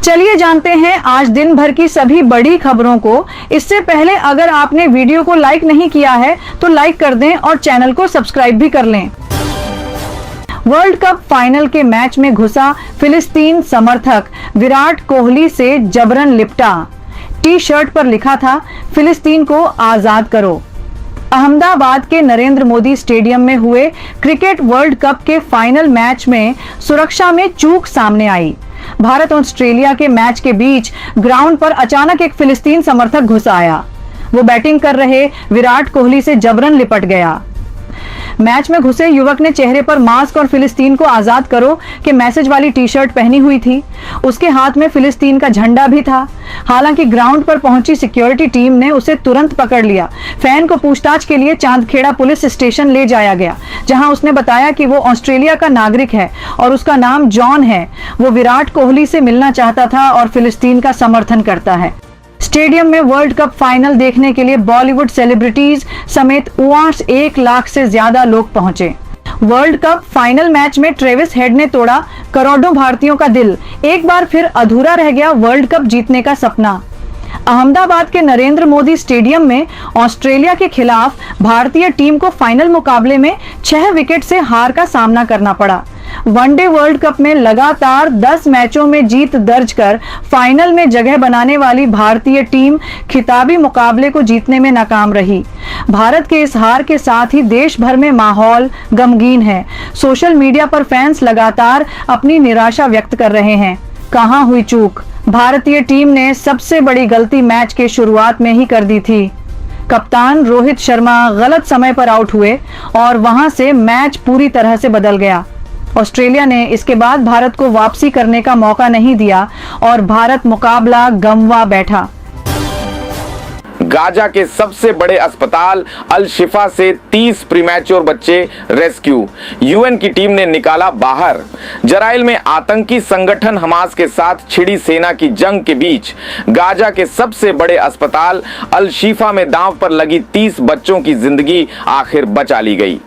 चलिए जानते हैं आज दिन भर की सभी बड़ी खबरों को। इससे पहले अगर आपने वीडियो को लाइक नहीं किया है तो लाइक कर दें और चैनल को सब्सक्राइब भी कर लें। वर्ल्ड कप फाइनल के मैच में घुसा फिलिस्तीन समर्थक विराट कोहली से जबरन लिपटा। टी शर्ट पर लिखा था, फिलिस्तीन को आजाद करो। अहमदाबाद के नरेंद्र मोदी स्टेडियम में हुए क्रिकेट वर्ल्ड कप के फाइनल मैच में सुरक्षा में चूक सामने आई। भारत और ऑस्ट्रेलिया के मैच के बीच ग्राउंड पर अचानक एक फिलिस्तीन समर्थक घुस आया। वो बैटिंग कर रहे विराट कोहली से जबरन लिपट गया। मैच में घुसे युवक ने चेहरे पर मास्क और फिलिस्तीन को आजाद करो के मैसेज वाली टी शर्ट पहनी हुई थी। उसके हाथ में फिलिस्तीन का झंडा भी था। हालांकि ग्राउंड पर पहुंची सिक्योरिटी टीम ने उसे तुरंत पकड़ लिया। फैन को पूछताछ के लिए चांदखेड़ा पुलिस स्टेशन ले जाया गया, जहां उसने बताया कि वो ऑस्ट्रेलिया का नागरिक है और उसका नाम जॉन है। वो विराट कोहली से मिलना चाहता था और फिलिस्तीन का समर्थन करता है। स्टेडियम में वर्ल्ड कप फाइनल देखने के लिए बॉलीवुड सेलिब्रिटीज समेत 1 लाख से ज्यादा लोग पहुंचे। वर्ल्ड कप फाइनल मैच में ट्रेविस हेड ने तोड़ा करोड़ों भारतीयों का दिल। एक बार फिर अधूरा रह गया वर्ल्ड कप जीतने का सपना। अहमदाबाद के नरेंद्र मोदी स्टेडियम में ऑस्ट्रेलिया के खिलाफ भारतीय टीम को फाइनल मुकाबले में 6 विकेट से हार का सामना करना पड़ा। वनडे वर्ल्ड कप में लगातार 10 मैचों में जीत दर्ज कर फाइनल में जगह बनाने वाली भारतीय टीम खिताबी मुकाबले को जीतने में नाकाम रही। भारत के इस हार के साथ ही देश भर में माहौल गमगीन है। सोशल मीडिया पर फैंस लगातार अपनी निराशा व्यक्त कर रहे हैं। कहां हुई चूक? भारतीय टीम ने सबसे बड़ी गलती मैच के शुरुआत में ही कर दी थी। कप्तान रोहित शर्मा गलत समय पर आउट हुए और वहां से मैच पूरी तरह से बदल गया। ऑस्ट्रेलिया ने इसके बाद भारत को वापसी करने का मौका नहीं दिया और भारत मुकाबला गंवा बैठा। गाजा के सबसे बड़े अस्पताल अल शिफा से 30 प्रीमैच्योर बच्चे रेस्क्यू। यूएन की टीम ने निकाला बाहर। जराइल में आतंकी संगठन हमास के साथ छिड़ी सेना की जंग के बीच गाजा के सबसे बड़े अस्पताल अल शिफा में दांव पर लगी 30 बच्चों की जिंदगी आखिर बचा ली गई।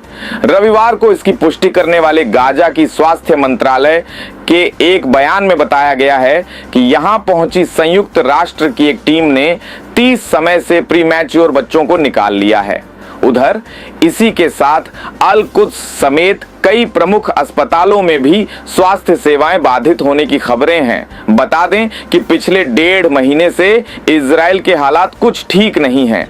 रविवार को इसकी पुष्टि करने वाले गाजा की स्वास्थ्य मंत्रालय के एक बयान में बताया गया है कि यहां पहुंची संयुक्त राष्ट्र की एक टीम ने 30 समय से प्रीमैच्योर बच्चों को निकाल लिया है। उधर इसी के साथ अल कुद्स समेत कई प्रमुख अस्पतालों में भी स्वास्थ्य सेवाएं बाधित होने की खबरें हैं। बता दें कि पिछले 1.5 महीने से इजराइल के हालात कुछ ठीक नहीं हैं।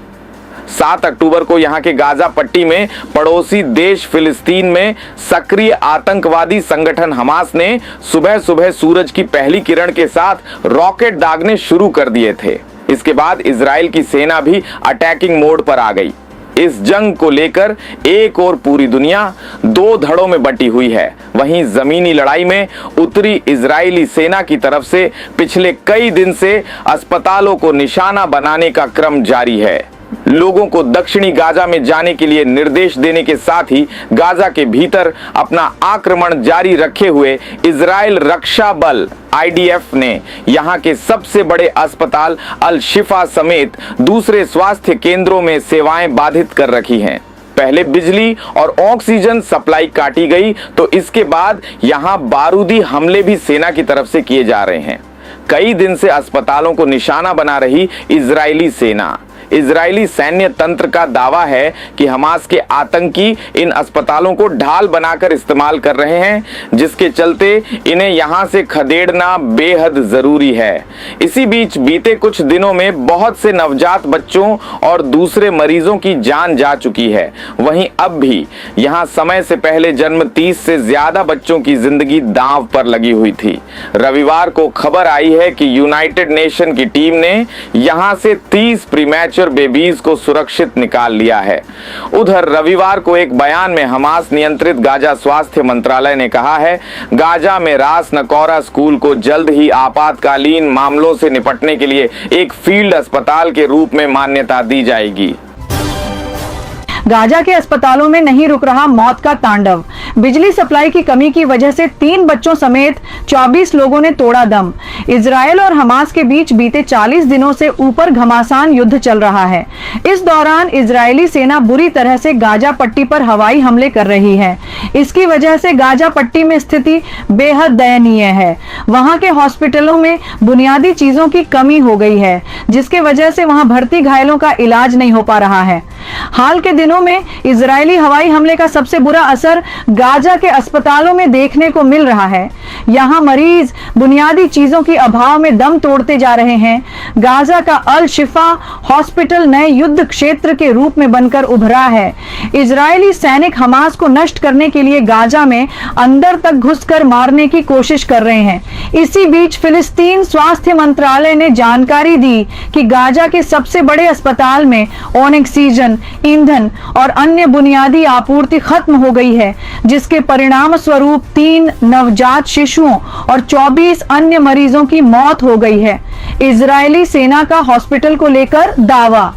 7 अक्टूबर को यहां के गाजा पट्टी में पड़ोसी देश फिलिस्तीन में सक्रिय आतंकवादी संगठन हमास ने सुबह सुबह सूरज की पहली किरण के साथ रॉकेट दागने शुरू कर दिए थे। इसके बाद इजराइल की सेना भी अटैकिंग मोड पर आ गई। इस जंग को लेकर एक और पूरी दुनिया 2 धड़ों में बटी हुई है। वहीं जमीनी लड़ाई में उत्तरी इजरायली सेना की तरफ से पिछले कई दिन से अस्पतालों को निशाना बनाने का क्रम जारी है। लोगों को दक्षिणी गाजा में जाने के लिए निर्देश देने के साथ ही गाजा के भीतर अपना आक्रमण जारी रखे हुए इजराइल रक्षा बल IDF ने यहां के सबसे बड़े अस्पताल अल शिफा समेत दूसरे स्वास्थ्य केंद्रों में सेवाएं बाधित कर रखी हैं। पहले बिजली और ऑक्सीजन सप्लाई काटी गई तो इसके बाद यहां बारूदी हमले भी सेना की तरफ से किए जा रहे हैं। कई दिन से अस्पतालों को निशाना बना रही इजरायली सेना। इजरायली सैन्य तंत्र का दावा है कि हमास के आतंकी इन अस्पतालों को ढाल बनाकर इस्तेमाल कर रहे हैं, जिसके चलते इन्हें यहां से खदेड़ना बेहद जरूरी है। इसी बीच बीते कुछ दिनों में बहुत से नवजात बच्चों और दूसरे मरीजों की जान जा चुकी है। वहीं अब भी यहां समय से पहले जन्म 30 से ज्यादा बच्चों की जिंदगी दांव पर लगी हुई थी। रविवार को खबर आई है कि यूनाइटेड नेशन की टीम ने यहां से 30 प्रीमैच्योर बेबीज को सुरक्षित निकाल लिया है। उधर रविवार को एक बयान में हमास नियंत्रित गाजा स्वास्थ्य मंत्रालय ने कहा है, गाजा में रास नकौरा स्कूल को जल्द ही आपातकालीन मामलों से निपटने के लिए एक फील्ड अस्पताल के रूप में मान्यता दी जाएगी। गाजा के अस्पतालों में नहीं रुक रहा मौत का तांडव। बिजली सप्लाई की कमी की वजह से 3 बच्चों समेत 24 लोगों ने तोड़ा दम। इजराइल और हमास के बीच बीते 40 दिनों से ऊपर घमासान युद्ध चल रहा है। इस दौरान इजरायली सेना बुरी तरह से गाजा पट्टी पर हवाई हमले कर रही है। इसकी वजह से गाजा पट्टी में स्थिति बेहद दयनीय है। वहां के हॉस्पिटलों में बुनियादी चीजों की कमी हो गई है, जिसके वजह से वहां भर्ती घायलों का इलाज नहीं हो पा रहा है। हाल के दिनों में इजरायली हवाई हमले का सबसे बुरा असर गाजा के अस्पतालों में देखने को मिल रहा है। यहां मरीज बुनियादी चीजों की अभाव में दम तोड़ते जा रहे हैं। गाजा का अल शिफा हॉस्पिटल नए युद्ध क्षेत्र के रूप में बनकर उभरा है। इजरायली सैनिक हमास को नष्ट करने के लिए गाजा में अंदर तक घुसकर मारने की कोशिश कर रहे हैं। इसी बीच फिलिस्तीन स्वास्थ्य मंत्रालय ने जानकारी दी कि गाजा के सबसे बड़े अस्पताल में ऑक्सीजन, ईंधन और अन्य बुनियादी आपूर्ति खत्म हो गई है, जिसके परिणाम स्वरूप 3 नवजात शिशुओं और 24 अन्य मरीजों की मौत हो गई है। इजरायली सेना का हॉस्पिटल को लेकर दावा।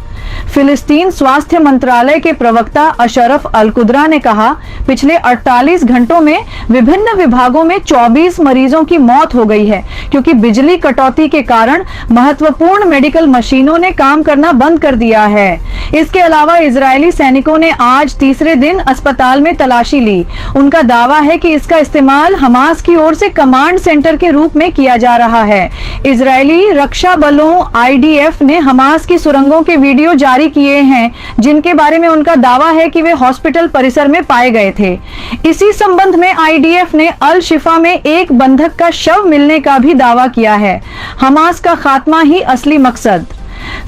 फिलिस्तीन स्वास्थ्य मंत्रालय के प्रवक्ता अशरफ अल-कुद्रा ने कहा, पिछले 48 घंटों में विभिन्न विभागों में 24 मरीजों की मौत हो गई है, क्योंकि बिजली कटौती के कारण महत्वपूर्ण मेडिकल मशीनों ने काम करना बंद कर दिया है। इसके अलावा इजरायली सैनिकों ने आज तीसरे दिन अस्पताल में तलाशी ली। उनका दावा है कि इसका इस्तेमाल हमास की ओर से कमांड सेंटर के रूप में किया जा रहा है। इजरायली रक्षा बलों IDF ने हमास की सुरंगों के वीडियो जारी किए हैं, जिनके बारे में उनका दावा है कि वे हॉस्पिटल परिसर में पाए गए थे। इसी संबंध में IDF ने अल शिफा में एक बंधक का शव मिलने का भी दावा किया है। हमास का खात्मा ही असली मकसद।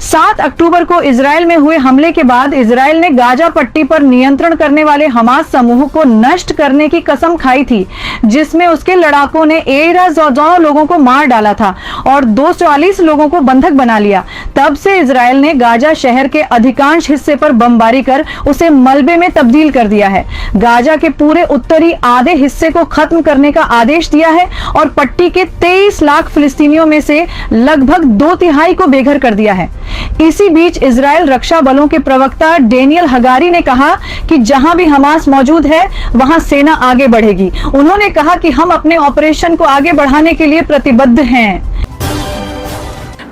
7 अक्टूबर को इजराइल में हुए हमले के बाद इजराइल ने गाजा पट्टी पर नियंत्रण करने वाले हमास समूह को नष्ट करने की कसम खाई थी, जिसमें उसके लड़ाकों ने 13 लोगों को मार डाला था और 240 लोगों को बंधक बना लिया। तब से इजराइल ने गाजा शहर के अधिकांश हिस्से पर बमबारी कर उसे मलबे में तब्दील कर दिया है। गाजा के पूरे उत्तरी आधे हिस्से को खत्म करने का आदेश दिया है और पट्टी के 23 लाख फिलिस्तीनियों में से लगभग 2/3 को बेघर कर दिया है। इसी बीच इजराइल रक्षा बलों के प्रवक्ता डेनियल हगारी ने कहा कि जहां भी हमास मौजूद है, वहां सेना आगे बढ़ेगी। उन्होंने कहा कि हम अपने ऑपरेशन को आगे बढ़ाने के लिए प्रतिबद्ध हैं।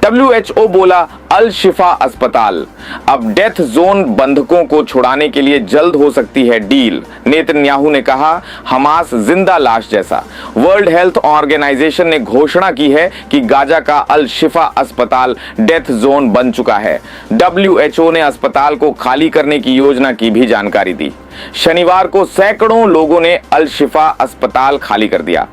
WHO बोला, अल शिफा अस्पताल अब डेथ जोन बंधकों को छुड़ाने के लिए जल्द हो सकती है डील। नेतन्याहू ने कहा, हमास जिंदा लाश जैसा। वर्ल्ड हेल्थ ऑर्गेनाइजेशन ने घोषणा की है कि गाजा का अल शिफा अस्पताल डेथ जोन बन चुका है। WHO ने अस्पताल को खाली करने की योजना की भी जानकारी दी। शनिवार को सैकड़ों लोगों ने अल शिफा अस्पताल खाली कर दिया।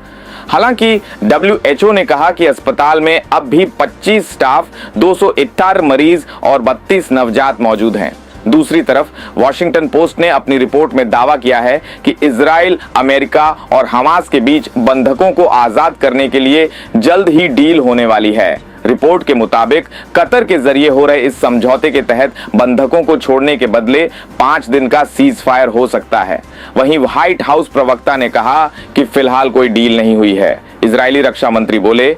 हालांकि WHO ने कहा कि अस्पताल में अब भी 25 स्टाफ, 271 मरीज और 32 नवजात मौजूद हैं। दूसरी तरफ वॉशिंगटन पोस्ट ने अपनी रिपोर्ट में दावा किया है कि इजराइल, अमेरिका और हमास के बीच बंधकों को आजाद करने के लिए जल्द ही डील होने वाली है। रिपोर्ट के मुताबिक कतर के जरिए हो रहे इस समझौते के तहत बंधकों को छोड़ने के बदले 5 दिन का सीज फायर हो सकता है। वहीं व्हाइट हाउस प्रवक्ता ने कहा कि फिलहाल कोई डील नहीं हुई है। इजरायली रक्षा मंत्री बोले,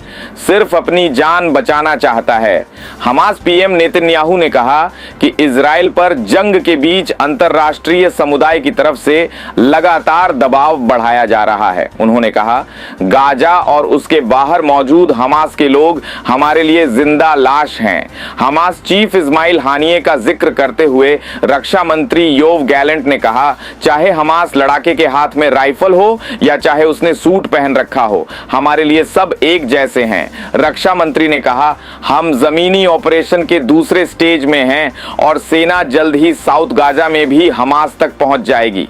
सिर्फ अपनी जान बचाना चाहता है। हमास PM नेतन्याहू ने कहा कि इजराइल पर जंग के बीच अंतर्राष्ट्रीय समुदाय की तरफ से लगातार दबाव बढ़ाया जा रहा है। उन्होंने कहा, गाजा और उसके बाहर मौजूद हमास के लोग हमारे लिए जिंदा लाश हैं। हमास चीफ इस्माइल हानिये का जिक्र करते हुए रक्षा मंत्री योव गैलेंट ने कहा, चाहे हमास लड़ाके के हाथ में राइफल हो या चाहे उसने सूट पहन रखा हो, हमारे लिए सब एक जैसे हैं। रक्षा मंत्री ने कहा, हम जमीनी ऑपरेशन के दूसरे स्टेज में हैं और सेना जल्द ही साउथ गाजा में भी हमास तक पहुंच जाएगी।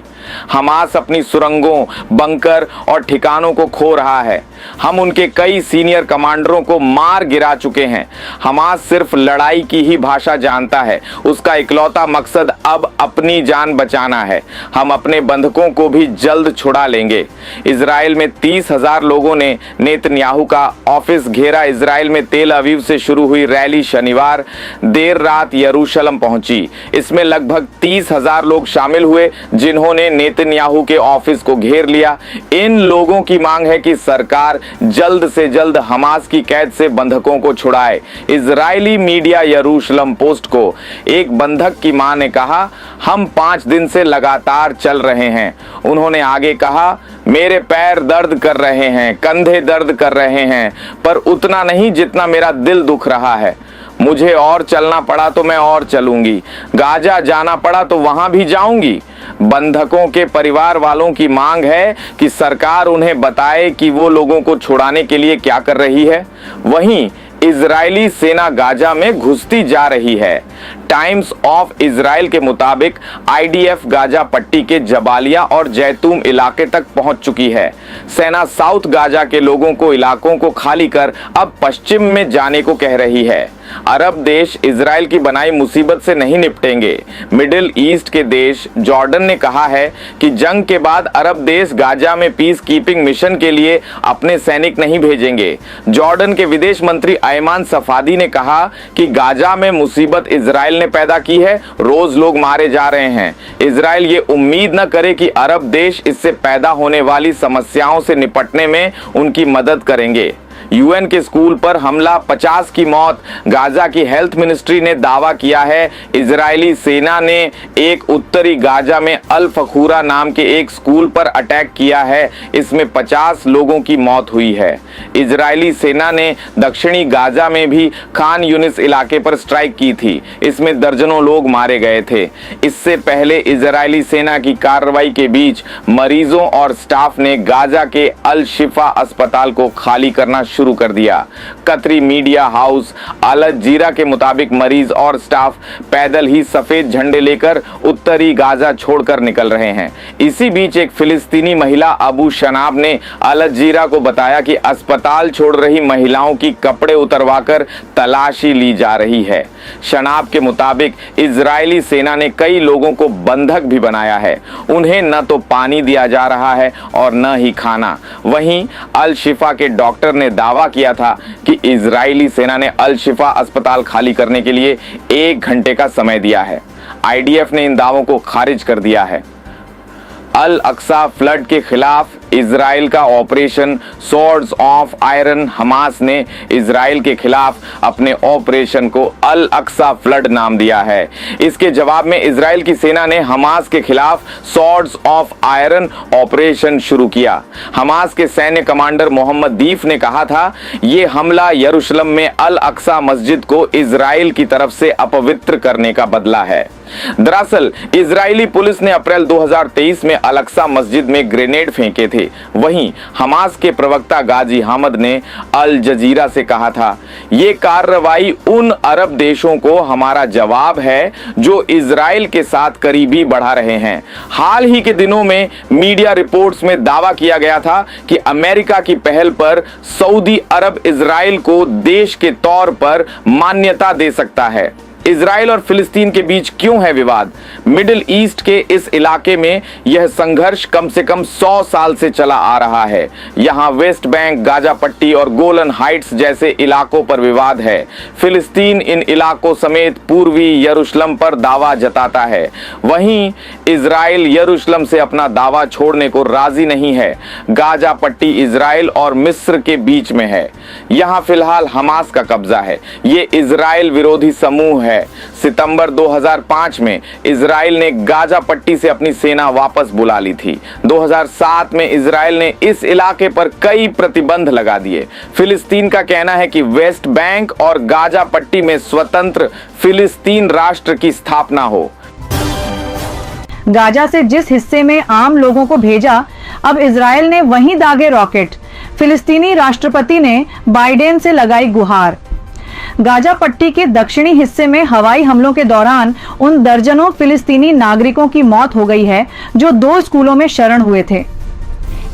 हमास अपनी सुरंगों, बंकर और ठिकानों को खो रहा है। हम उनके कई सीनियर कमांडरों को मार गिरा चुके हैं। हमास सिर्फ लड़ाई की ही भाषा जानता है। उसका इकलौता मकसद अब अपनी जान बचाना है। हम अपने बंधकों को भी जल्द छुड़ा लेंगे। इजराइल में 30,000 लोगों ने ने नेतन्याहू का ऑफिस घेरा। इजराइल में तेल अवीव से शुरू हुई रैली शनिवार देर रात यरूशलेम पहुंची। इसमें लगभग 30,000 लोग शामिल हुए जिन्होंने नेतन्याहू के ऑफिस को घेर लिया। इन लोगों की मांग है कि सरकार जल्द से जल्द हमास की कैद से बंधकों को छुड़ाए। इजरायली मीडिया यरूशलेम पोस्ट को एक बंधक की मां ने कहा, हम 5 दिन से लगातार चल रहे हैं। उन्होंने आगे कहा, मेरे पैर दर्द कर रहे हैं, कंधे दर्द कर रहे हैं, पर उतना नहीं जितना मेरा दिल दुख रहा है। मुझे और चलना पड़ा तो मैं और चलूंगी, गाजा जाना पड़ा तो वहां भी जाऊंगी। बंधकों के परिवार वालों की मांग है कि सरकार उन्हें बताए कि वो लोगों को छुड़ाने के लिए क्या कर रही है। वहीं इजरायली सेना गाजा में घुसती जा रही है। टाइम्स ऑफ इजराइल के मुताबिक आईडीएफ गाजा पट्टी के जबालिया और जैतूम इलाके तक पहुंच चुकी है। सेना साउथ गाजा के लोगों को इलाकों को खाली कर अब पश्चिम में जाने को कह रही है। अरब देश इजराइल की बनाई मुसीबत से नहीं निपटेंगे। मिडिल ईस्ट के देश जॉर्डन ने कहा है कि जंग के बाद अरब देश गाजा में पीस कीपिंग मिशन के लिए अपने सैनिक नहीं भेजेंगे। जॉर्डन के विदेश मंत्री अयमान सफादी ने कहा कि गाजा में मुसीबत इजराइल ने पैदा की है, रोज लोग मारे जा रहे हैं। इजराइल ये उम्मीद न करे कि अरब देश इससे पैदा होने वाली समस्याओं से निपटने में उनकी मदद करेंगे। यूएन के स्कूल पर हमला, 50 की मौत। गाजा की हेल्थ मिनिस्ट्री ने दावा किया है इजरायली सेना ने एक उत्तरी गाजा में अल फखूरा नाम के एक स्कूल पर अटैक किया है। इसमें 50 लोगों की मौत हुई है। इजरायली सेना ने दक्षिणी गाजा में भी खान यूनिस इलाके पर स्ट्राइक की थी। इसमें दर्जनों लोग मारे गए थे। इससे पहले इजरायली सेना की कार्रवाई के बीच मरीजों और स्टाफ ने गाजा के अल शिफा अस्पताल को खाली करना शुरू कर दिया। कतरी मीडिया हाउस अल जजीरा के मुताबिक मरीज और स्टाफ पैदल ही सफेद झंडे लेकर उत्तरी गाजा छोड़कर निकल रहे हैं। इसी बीच एक फिलिस्तीनी महिला अबू शनाब ने अल जजीरा को बताया कि अस्पताल छोड़ रही महिलाओं की कपड़े उतरवाकर तलाशी ली जा रही है। शनाब के मुताबिक इजरायली सेना ने कई लोगों को बंधक भी बनाया है। उन्हें न तो पानी दिया जा रहा है और न ही खाना। वहीं अल शिफा के डॉक्टर ने दावा किया था कि इजरायली सेना ने अल शिफा अस्पताल खाली करने के लिए 1 घंटे का समय दिया है। आईडीएफ ने इन दावों को खारिज कर दिया है। अल अक्सा फ्लड के खिलाफ इजराइल का operation swords of iron. Hamas ने इजराइल के खिलाफ अपने ऑपरेशन को अल अक्सा फ्लड नाम दिया है। इसके जवाब में इजराइल की सेना ने हमास के खिलाफ स्वॉर्ड्स ऑफ आयरन ऑपरेशन शुरू किया। हमास के सैन्य कमांडर मोहम्मद दीफ ने कहा था, ये हमला यरूशलेम में अल अक्सा मस्जिद को इजराइल की तरफ से अपवित्र करने का बदला है। दरअसल इजरायली पुलिस ने अप्रैल 2023 में अल अक्सा मस्जिद में ग्रेनेड फेंके थे। वहीं हमास के प्रवक्ता गाजी हामद ने अल जजीरा से कहा था, ये कार्रवाई उन अरब देशों को हमारा जवाब है जो इजराइल के साथ करीबी बढ़ा रहे हैं। हाल ही के दिनों में मीडिया रिपोर्ट्स में दावा किया गया था कि अमेरिका की पहल पर सऊदी अरब इजराइल को देश के तौर पर मान्यता दे सकता है। इजराइल और फिलिस्तीन के बीच क्यों है विवाद? मिडिल ईस्ट के इस इलाके में यह संघर्ष कम से कम 100 साल से चला आ रहा है। यहाँ वेस्ट बैंक, गाजा पट्टी और गोलन हाइट्स जैसे इलाकों पर विवाद है। फिलिस्तीन इन इलाकों समेत पूर्वी यरूशलेम पर दावा जताता है। वहीं इजराइल यरूशलेम से अपना दावा छोड़ने को राजी नहीं है। गाजा पट्टी इजराइल और मिस्र के बीच में है। यहाँ फिलहाल हमास का कब्जा है। ये इजराइल विरोधी समूह है। सितंबर 2005 में इजराइल ने गाजा पट्टी से अपनी सेना वापस बुला ली थी। 2007 में इजराइल ने इस इलाके पर कई प्रतिबंध लगा दिए। फिलिस्तीन का कहना है कि वेस्ट बैंक और गाजा पट्टी में स्वतंत्र फिलिस्तीन राष्ट्र की स्थापना हो। गाजा से जिस हिस्से में आम लोगों को भेजा, अब इजराइल ने वहीं दागे रॉकेट। फिलिस्तीनी राष्ट्रपति ने बाइडेन से लगाई गुहार। गाजा पट्टी के दक्षिणी हिस्से में हवाई हमलों के दौरान उन दर्जनों फिलिस्तीनी नागरिकों की मौत हो गई है जो 2 स्कूलों में शरण हुए थे।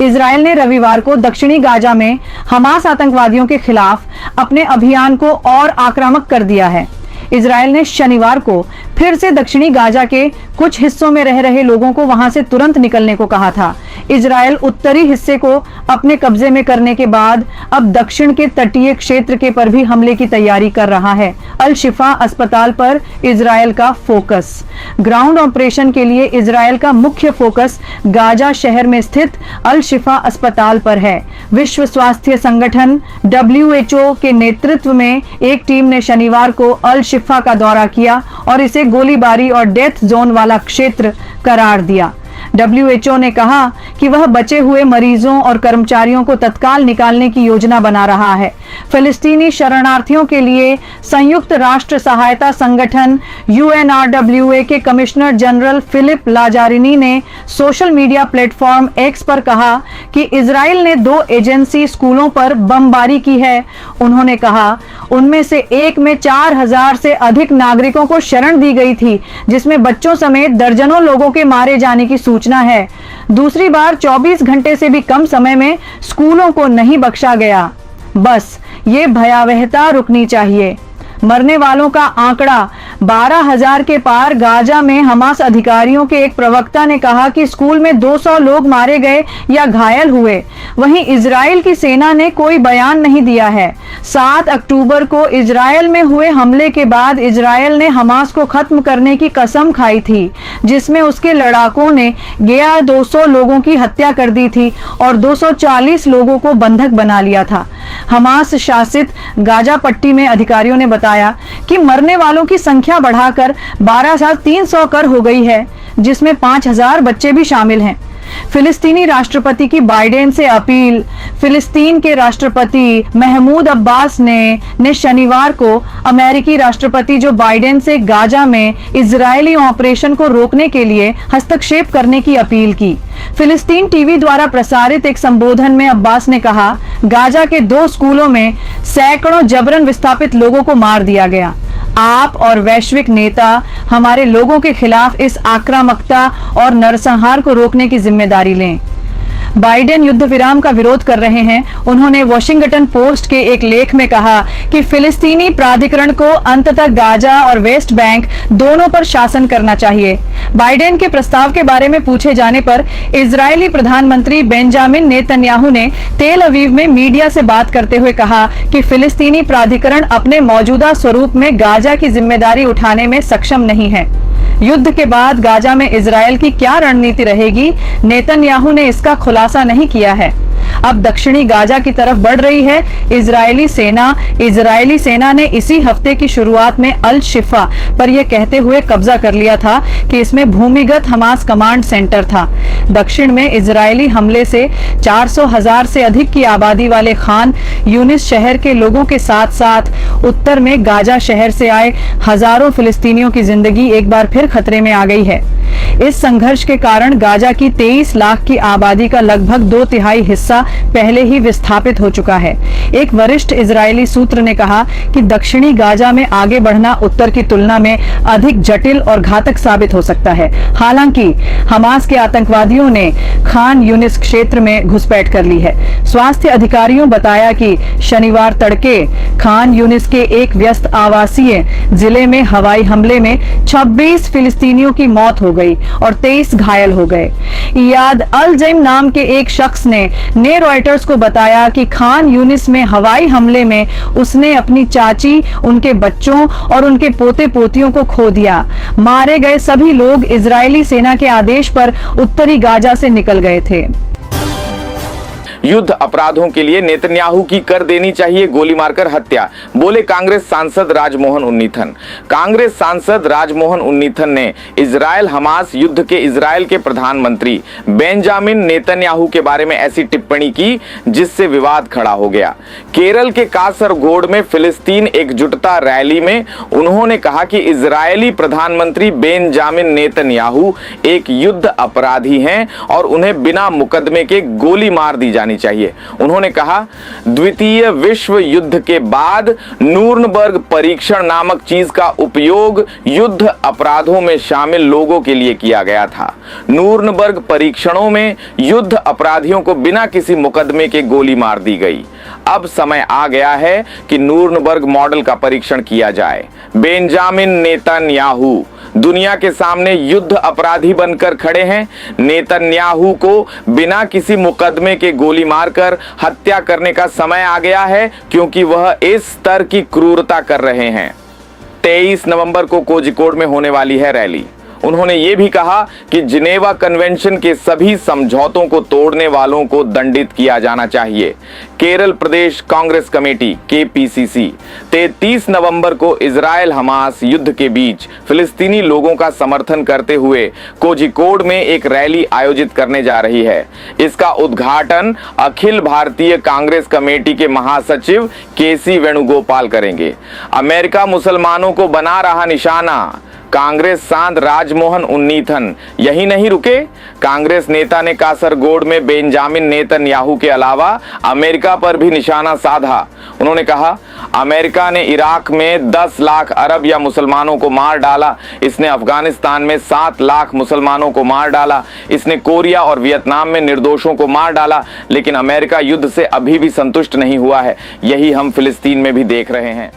इजराइल ने रविवार को दक्षिणी गाजा में हमास आतंकवादियों के खिलाफ अपने अभियान को और आक्रामक कर दिया है। इजराइल ने शनिवार को फिर से दक्षिणी गाजा के कुछ हिस्सों में रह रहे लोगों को वहां से तुरंत निकलने को कहा था। इजराइल उत्तरी हिस्से को अपने कब्जे में करने के बाद अब दक्षिण के तटीय क्षेत्र के पर भी हमले की तैयारी कर रहा है। अल शिफा अस्पताल पर इजराइल का फोकस। ग्राउंड ऑपरेशन के लिए इजराइल का मुख्य फोकस गाजा शहर में स्थित अल शिफा अस्पताल पर है। विश्व स्वास्थ्य संगठन WHO के नेतृत्व में एक टीम ने शनिवार को अल शिफा का दौरा किया और इसे गोलीबारी और डेथ जोन वाला क्षेत्र करार दिया। WHO ने कहा कि वह बचे हुए मरीजों और कर्मचारियों को तत्काल निकालने की योजना बना रहा है। फिलिस्तीनी शरणार्थियों के लिए संयुक्त राष्ट्र सहायता संगठन UNRWA के कमिश्नर जनरल फिलिप लाजारिनी ने सोशल मीडिया प्लेटफॉर्म X पर कहा कि इजराइल ने 2 एजेंसी स्कूलों पर बमबारी की है। उन्होंने कहा उनमें से एक में 4000 से अधिक नागरिकों को शरण दी गई थी, जिसमें बच्चों समेत दर्जनों लोगों के मारे जाने की सूचना है। दूसरी बार 24 घंटे से भी कम समय में स्कूलों को नहीं बख्शा गया। बस ये भयावहता रुकनी चाहिए। मरने वालों का आंकड़ा 12,000 के पार। गाजा में हमास अधिकारियों के एक प्रवक्ता ने कहा कि स्कूल में 200 लोग मारे गए या घायल हुए। वहीं इजराइल की सेना ने कोई बयान नहीं दिया है। 7 अक्टूबर को इजराइल में हुए हमले के बाद इजराइल ने हमास को खत्म करने की कसम खाई थी, जिसमें उसके लड़ाकों ने 200 लोगों की हत्या कर दी थी और 240 लोगों को बंधक बना लिया था। हमास शासित गाजा पट्टी में अधिकारियों ने बताया कि मरने वालों की संख्या बढ़ाकर 12,300 कर हो गई है, जिसमें 5,000 बच्चे भी शामिल हैं। फिलिस्तीनी राष्ट्रपति की बाइडेन से अपील। फिलिस्तीन के राष्ट्रपति महमूद अब्बास ने शनिवार को अमेरिकी राष्ट्रपति जो बाइडेन से गाजा में इजरायली ऑपरेशन को रोकने के लिए हस्तक्षेप करने की अपील की। फिलिस्तीन टीवी द्वारा प्रसारित एक संबोधन में अब्बास ने कहा, गाजा के 2 स्कूलों में सैकड़ों जबरन विस्थापित लोगों को मार दिया गया। आप और वैश्विक नेता हमारे लोगों के खिलाफ इस आक्रामकता और नरसंहार को रोकने की जिम्मेदारी लें। बाइडेन युद्ध विराम का विरोध कर रहे हैं। उन्होंने वॉशिंगटन पोस्ट के एक लेख में कहा कि फिलिस्तीनी प्राधिकरण को अंततः गाजा और वेस्ट बैंक दोनों पर शासन करना चाहिए। बाइडेन के प्रस्ताव के बारे में पूछे जाने पर इजरायली प्रधानमंत्री बेंजामिन नेतन्याहू ने तेल अवीव में मीडिया से बात करते हुए कहा कि फिलिस्तीनी प्राधिकरण अपने मौजूदा स्वरूप में गाजा की जिम्मेदारी उठाने में सक्षम नहीं है। युद्ध के बाद गाजा में इजरायल की क्या रणनीति रहेगी, नेतन्याहू ने इसका खुलासा नहीं किया है। अब दक्षिणी गाजा की तरफ बढ़ रही है इजरायली सेना ने इसी हफ्ते की शुरुआत में अल शिफा पर यह कहते हुए कब्जा कर लिया था कि इसमें भूमिगत हमास कमांड सेंटर था। दक्षिण में इजरायली हमले से 400,000 से अधिक की आबादी वाले खान यूनिस शहर के लोगों के साथ साथ उत्तर में गाजा शहर से आए हजारों फिलिस्तीनियों की जिंदगी एक बार फिर खतरे में आ गई है। इस संघर्ष के कारण गाजा की 23 लाख की आबादी का लगभग 2/3 हिस्सा पहले ही विस्थापित हो चुका है। एक वरिष्ठ इजरायली सूत्र ने कहा कि दक्षिणी गाजा में आगे बढ़ना उत्तर की तुलना में अधिक जटिल और घातक साबित हो सकता है। हालांकि हमास के आतंकवादियों ने खान यूनिस क्षेत्र में घुसपैठ कर ली है। स्वास्थ्य अधिकारियों बताया कि शनिवार तड़के खान यूनिस के एक व्यस्त आवासीय जिले में हवाई हमले में 26 फिलिस्तीनियों की मौत हो गई और 23 घायल हो गए। इयाद अल जैम नाम के एक शख्स ने रॉयटर्स को बताया कि खान यूनिस में हवाई हमले में उसने अपनी चाची, उनके बच्चों और उनके पोते पोतियों को खो दिया। मारे गए सभी लोग इजरायली सेना के आदेश पर उत्तरी गाजा से निकल गए थे। युद्ध अपराधों के लिए नेतन्याहू की कर देनी चाहिए गोली मारकर हत्या, बोले कांग्रेस सांसद राजमोहन उन्नीथन। कांग्रेस सांसद राजमोहन उन्नीथन ने इजरायल हमास युद्ध के इजरायल के प्रधानमंत्री बेंजामिन नेतन्याहू के बारे में ऐसी टिप्पणी की जिससे विवाद खड़ा हो गया। केरल के कासरगोड में फिलिस्तीन एकजुटता रैली में उन्होंने कहा कि इजरायली प्रधानमंत्री बेंजामिन नेतन्याहू एक युद्ध अपराधी हैं और उन्हें बिना मुकदमे के गोली मार दी जानी चाहिए। उन्होंने कहा, द्वितीय विश्व युद्ध के बाद नूर्नबर्ग परीक्षण नामक चीज का उपयोग युद्ध अपराधों में शामिल लोगों के लिए किया गया था। नूर्नबर्ग परीक्षणों में युद्ध अपराधियों को बिना किसी मुकदमे के गोली मार दी गई। अब समय आ गया है कि नूर्नबर्ग मॉडल का परीक्षण किया जाए। बेंजामिन नेतन्याहू दुनिया के सामने युद्ध अपराधी बनकर खड़े हैं। नेतन्याहू को बिना किसी मुकदमे के गोली मारकर हत्या करने का समय आ गया है, क्योंकि वह इस स्तर की क्रूरता कर रहे हैं। 23 नवंबर को कोझिकोड में होने वाली है रैली। उन्होंने ये भी कहा कि जिनेवा कन्वेंशन के सभी समझौतों को तोड़ने वालों को दंडित किया जाना चाहिए। केरल प्रदेश कांग्रेस कमेटी KPCC 33 नवंबर को इजराइल हमास युद्ध के बीच फिलिस्तीनी लोगों का समर्थन करते हुए कोझिकोड में एक रैली आयोजित करने जा रही है। इसका उद्घाटन अखिल भारतीय कांग्रेस कमेटी के महासचिव KC वेणुगोपाल करेंगे। अमेरिका मुसलमानों को बना रहा निशाना। कांग्रेस सांड राजमोहन उन्नीथन यही नहीं रुके। कांग्रेस नेता ने कासरगोड में बेंजामिन नेतन्याहू के अलावा अमेरिका पर भी निशाना साधा। उन्होंने कहा, अमेरिका ने इराक में 10 लाख अरब या मुसलमानों को मार डाला। इसने अफगानिस्तान में 7 लाख मुसलमानों को मार डाला। इसने कोरिया और वियतनाम में निर्दोषों को मार डाला। लेकिन अमेरिका युद्ध से अभी भी संतुष्ट नहीं हुआ है। यही हम फिलिस्तीन में भी देख रहे हैं।